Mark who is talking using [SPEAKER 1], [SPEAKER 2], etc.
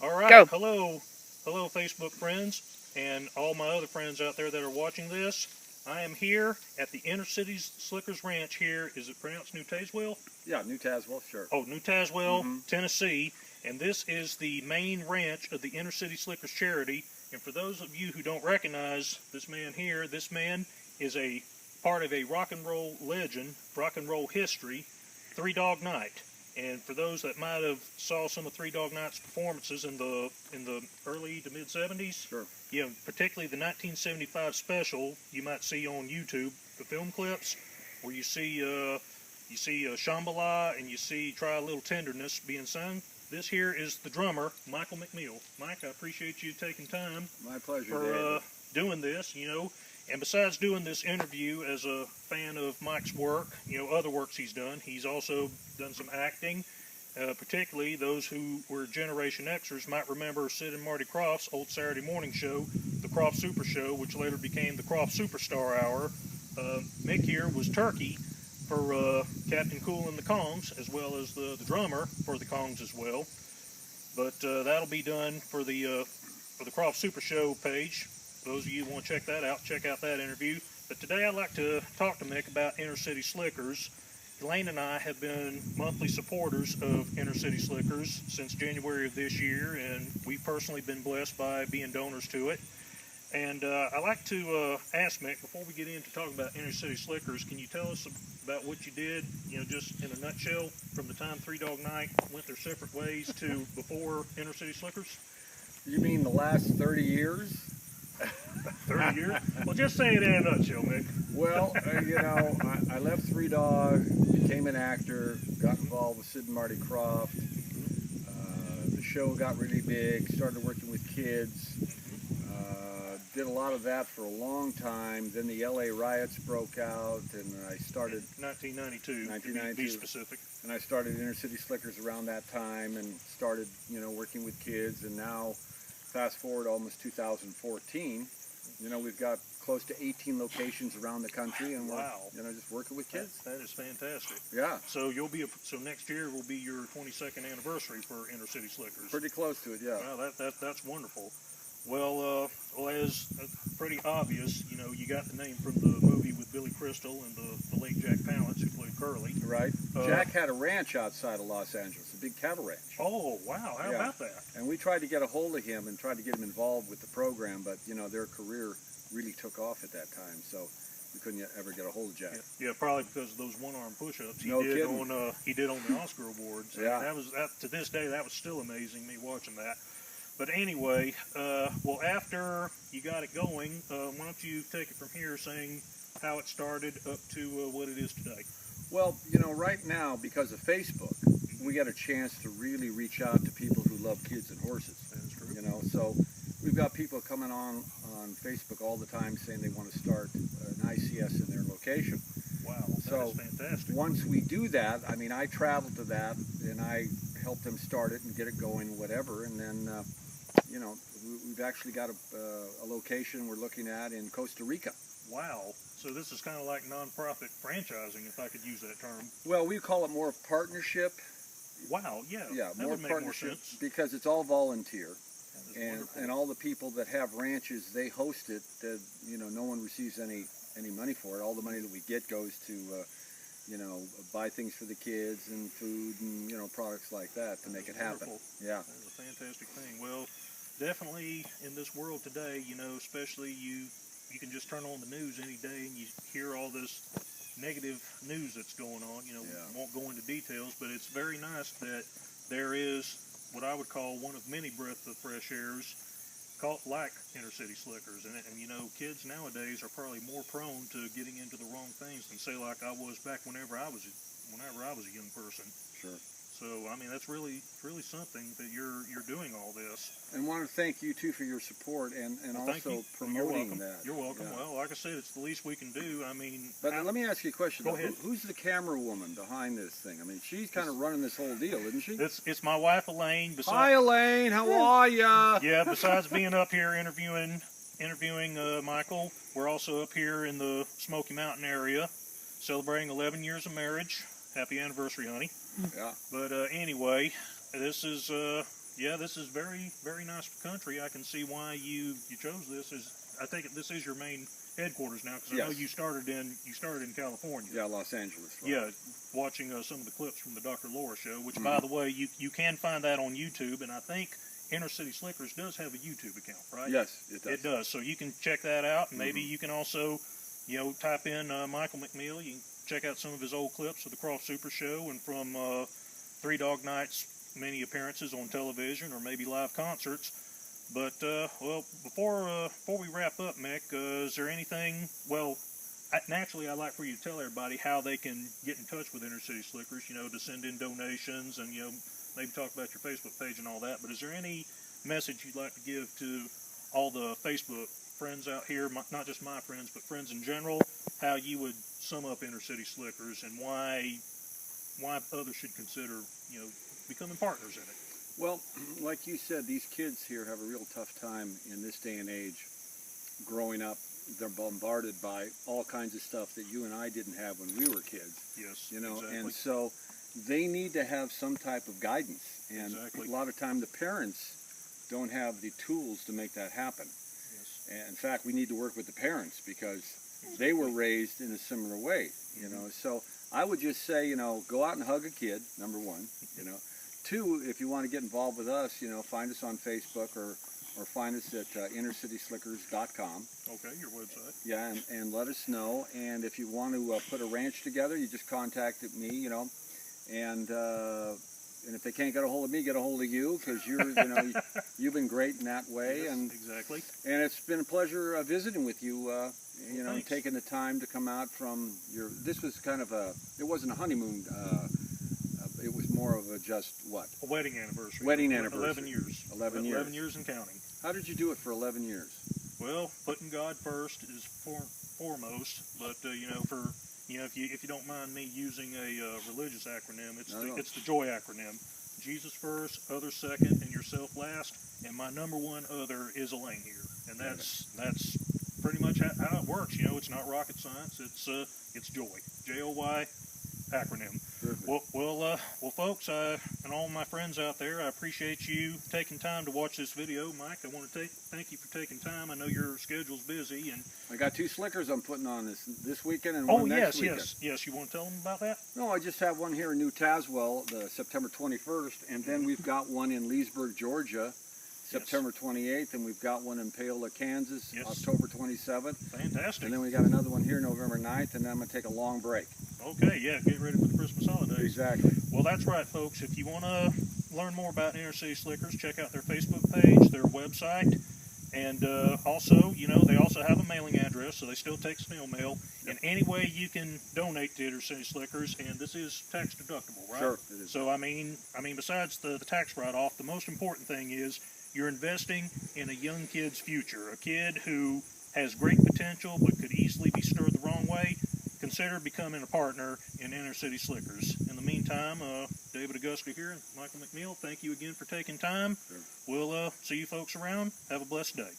[SPEAKER 1] All right.
[SPEAKER 2] Go.
[SPEAKER 1] Hello, Facebook friends, and all my other friends out there that are watching this. I am here at the Inner Cities Slickers Ranch here. Is it pronounced New Tazewell?
[SPEAKER 3] Yeah, New Tazewell, sure.
[SPEAKER 1] Oh, New Tazewell, Tennessee. And this is the main ranch of the Inner City Slickers charity. And for those of you who don't recognize this man here, this man is a part of a rock and roll legend, rock and roll history, Three Dog Night. And for those that might have saw some of Three Dog Night's performances in the early to mid 70s,
[SPEAKER 3] Sure.
[SPEAKER 1] Yeah, particularly the 1975 special, you might see on YouTube the film clips where you see Shambhala and you see Try a Little Tenderness being sung. This here is the drummer, Michael McMeel. Mike, I appreciate you taking time
[SPEAKER 3] My pleasure,
[SPEAKER 1] for doing this, And besides doing this interview as a fan of Mike's work, other works he's done, he's also done some acting. Particularly those who were Generation Xers might remember Sid and Marty Krofft's old Saturday morning show, the Krofft Super Show, which later became the Krofft Superstar Hour. Mick here was Turkey for Captain Cool and the Kongs, as well as the drummer for the Kongs as well. But that'll be done for the Krofft Super Show page. For those of you who want to check that out, check out that interview. But today I'd like to talk to Mick about Inner City Slickers. Elaine and I have been monthly supporters of Inner City Slickers since January of this year, and we've personally been blessed by being donors to it. And I'd like to ask Mick, before we get into talking about Inner City Slickers, can you tell us about what you did, just in a nutshell, from the time Three Dog Night went their separate ways to before Inner City Slickers?
[SPEAKER 3] You mean the last 30 years?
[SPEAKER 1] 30 years? Well, just say it in a nutshell, Mick.
[SPEAKER 3] Well, I left Three Dog, became an actor, got involved with Sid and Marty Krofft. The show got really big, started working with kids. Did a lot of that for a long time. Then the LA riots broke out, and I started...
[SPEAKER 1] 1992, to be specific.
[SPEAKER 3] And I started Inner City Slickers around that time and started, working with kids. And now, fast forward almost 2014, we've got close to 18 locations around the country, and we're, just working with kids.
[SPEAKER 1] That is fantastic.
[SPEAKER 3] Yeah.
[SPEAKER 1] So so next year will be your 22nd anniversary for Inner City Slickers.
[SPEAKER 3] Pretty close to it, yeah.
[SPEAKER 1] Wow, that's wonderful. Well, as pretty obvious, you got the name from the movie with Billy Crystal and the late Jack Palance, who played Curly.
[SPEAKER 3] Right. Jack had a ranch outside of Los Angeles, a big cattle ranch.
[SPEAKER 1] Oh, wow. How about that?
[SPEAKER 3] And we tried to get a hold of him and tried to get him involved with the program, but, their career really took off at that time, so we couldn't ever get a hold of Jack.
[SPEAKER 1] Yeah, probably because of those one-arm push-ups he did on the Oscar Awards.
[SPEAKER 3] Yeah.
[SPEAKER 1] To this day, that was still amazing, me watching that. But anyway, well, after you got it going, why don't you take it from here, saying how it started up to what it is today?
[SPEAKER 3] Well, right now, because of Facebook, we get a chance to really reach out to people who love kids and horses.
[SPEAKER 1] That's true.
[SPEAKER 3] So we've got people coming on Facebook all the time saying they want to start an ICS in their location.
[SPEAKER 1] Wow, that is fantastic.
[SPEAKER 3] Once we do that, I travel to that and I help them start it and get it going, whatever, and then we've actually got a location we're looking at in Costa Rica.
[SPEAKER 1] Wow. So this is kind of like nonprofit franchising, if I could use that term.
[SPEAKER 3] Well, we call it more of partnership.
[SPEAKER 1] Wow, yeah.
[SPEAKER 3] Yeah,
[SPEAKER 1] that
[SPEAKER 3] more
[SPEAKER 1] would make
[SPEAKER 3] partnership
[SPEAKER 1] more sense.
[SPEAKER 3] because it's all volunteer.
[SPEAKER 1] Wonderful.
[SPEAKER 3] And all the people that have ranches, they host it. No one receives any money for it. All the money that we get goes to buy things for the kids and food and products like that to make it happen. Yeah,
[SPEAKER 1] that's a fantastic thing. Well, definitely in this world today, especially you can just turn on the news any day and you hear all this negative news that's going on. Won't go into details, but it's very nice that there is what I would call one of many breath of fresh airs like Inner City Slickers. And kids nowadays are probably more prone to getting into the wrong things than say like I was back whenever I was a young person.
[SPEAKER 3] sure.
[SPEAKER 1] So that's really something that you're doing all this.
[SPEAKER 3] And want to thank you too for your support and
[SPEAKER 1] Well,
[SPEAKER 3] also promoting that.
[SPEAKER 1] You're welcome.
[SPEAKER 3] Yeah.
[SPEAKER 1] Well, like I said, it's the least we can do.
[SPEAKER 3] But let me ask you a question.
[SPEAKER 1] Go ahead.
[SPEAKER 3] Who's the camera woman behind this thing? She's kind of running this whole deal, isn't she?
[SPEAKER 1] It's my wife Elaine.
[SPEAKER 3] Hi Elaine, how are ya?
[SPEAKER 1] Yeah. Besides being up here interviewing Michael, we're also up here in the Smoky Mountain area, celebrating 11 years of marriage. Happy anniversary, honey.
[SPEAKER 3] Yeah.
[SPEAKER 1] But anyway, this is Yeah, this is very, very nice country. I can see why you chose this. I take it this is your main headquarters now, because I
[SPEAKER 3] Yes.
[SPEAKER 1] know you started in California.
[SPEAKER 3] Yeah, Los Angeles. Right?
[SPEAKER 1] Yeah, watching some of the clips from the Dr. Laura show, which, by the way, you can find that on YouTube, and I think Inner City Slickers does have a YouTube account, right?
[SPEAKER 3] Yes, it does.
[SPEAKER 1] It does. So you can check that out, and maybe you can also, type in Michael McMeel. You can check out some of his old clips of the Croft Super Show and from Three Dog Night's many appearances on television or maybe live concerts. But, well, before we wrap up, Mick, is there anything, well, naturally I'd like for you to tell everybody how they can get in touch with Inner City Slickers, to send in donations and, maybe talk about your Facebook page and all that. But is there any message you'd like to give to all the Facebook friends out here, not just my friends, but friends in general, how you would sum up Inner City Slickers and why others should consider, becoming partners in it?
[SPEAKER 3] Well, like you said, these kids here have a real tough time in this day and age growing up. They're bombarded by all kinds of stuff that you and I didn't have when we were kids.
[SPEAKER 1] Yes,
[SPEAKER 3] Exactly. And
[SPEAKER 1] exactly.
[SPEAKER 3] so they need to have some type of guidance. And
[SPEAKER 1] Exactly.
[SPEAKER 3] a lot of time the parents don't have the tools to make that happen.
[SPEAKER 1] Yes.
[SPEAKER 3] And in fact, we need to work with the parents because they were raised in a similar way, So I would just say, go out and hug a kid, number one, Two, if you want to get involved with us, find us on Facebook or find us at innercityslickers.com.
[SPEAKER 1] Okay, your website.
[SPEAKER 3] Yeah, and let us know. And if you want to put a ranch together, you just contact me, And if they can't get a hold of me, get a hold of you, because you've been great in that way.
[SPEAKER 1] Yes,
[SPEAKER 3] and
[SPEAKER 1] exactly.
[SPEAKER 3] And it's been a pleasure visiting with you.
[SPEAKER 1] Thanks.
[SPEAKER 3] Taking the time to come out from This was kind of it wasn't a honeymoon. It was more of a
[SPEAKER 1] A wedding anniversary.
[SPEAKER 3] Wedding anniversary.
[SPEAKER 1] 11 years.
[SPEAKER 3] 11 years.
[SPEAKER 1] 11 years and counting.
[SPEAKER 3] How did you do it for 11 years?
[SPEAKER 1] Well, putting God first is foremost, but if you don't mind me using a religious acronym, it's the JOY acronym. Jesus first, others second, and yourself last. And my number one other is Elaine here, and that's pretty much how it works. It's not rocket science. It's JOY, JOY acronym.
[SPEAKER 3] Perfect.
[SPEAKER 1] Well, folks, and all my friends out there, I appreciate you taking time to watch this video. Mike, I want to thank you for taking time. I know your schedule's busy, and
[SPEAKER 3] I got 2 slickers I'm putting on this weekend and one next weekend.
[SPEAKER 1] Yes. You want to tell them about that?
[SPEAKER 3] No, I just have one here in New Tazewell, the September 21st, and then we've got one in Leesburg, Georgia, September 28th, and we've got one in Paola, Kansas, October 27th.
[SPEAKER 1] Fantastic.
[SPEAKER 3] And then we got another one here November 9th, and then I'm going to take a long break.
[SPEAKER 1] Okay, yeah, get ready for the Christmas holidays.
[SPEAKER 3] Exactly.
[SPEAKER 1] Well, that's right, folks. If you want to learn more about Inner City Slickers, check out their Facebook page, their website, and also, they also have a mailing address, so they still take snail mail. And any way you can donate to Inner City Slickers, and this is tax deductible, right?
[SPEAKER 3] Sure, it is.
[SPEAKER 1] So, I mean, besides the tax write-off, the most important thing is you're investing in a young kid's future, a kid who has great potential but could easily be stirred the wrong way. Consider becoming a partner in Inner City Slickers. In the meantime, David Augusta here, Michael McMeel, thank you again for taking time.
[SPEAKER 3] Sure.
[SPEAKER 1] We'll see you folks around. Have a blessed day.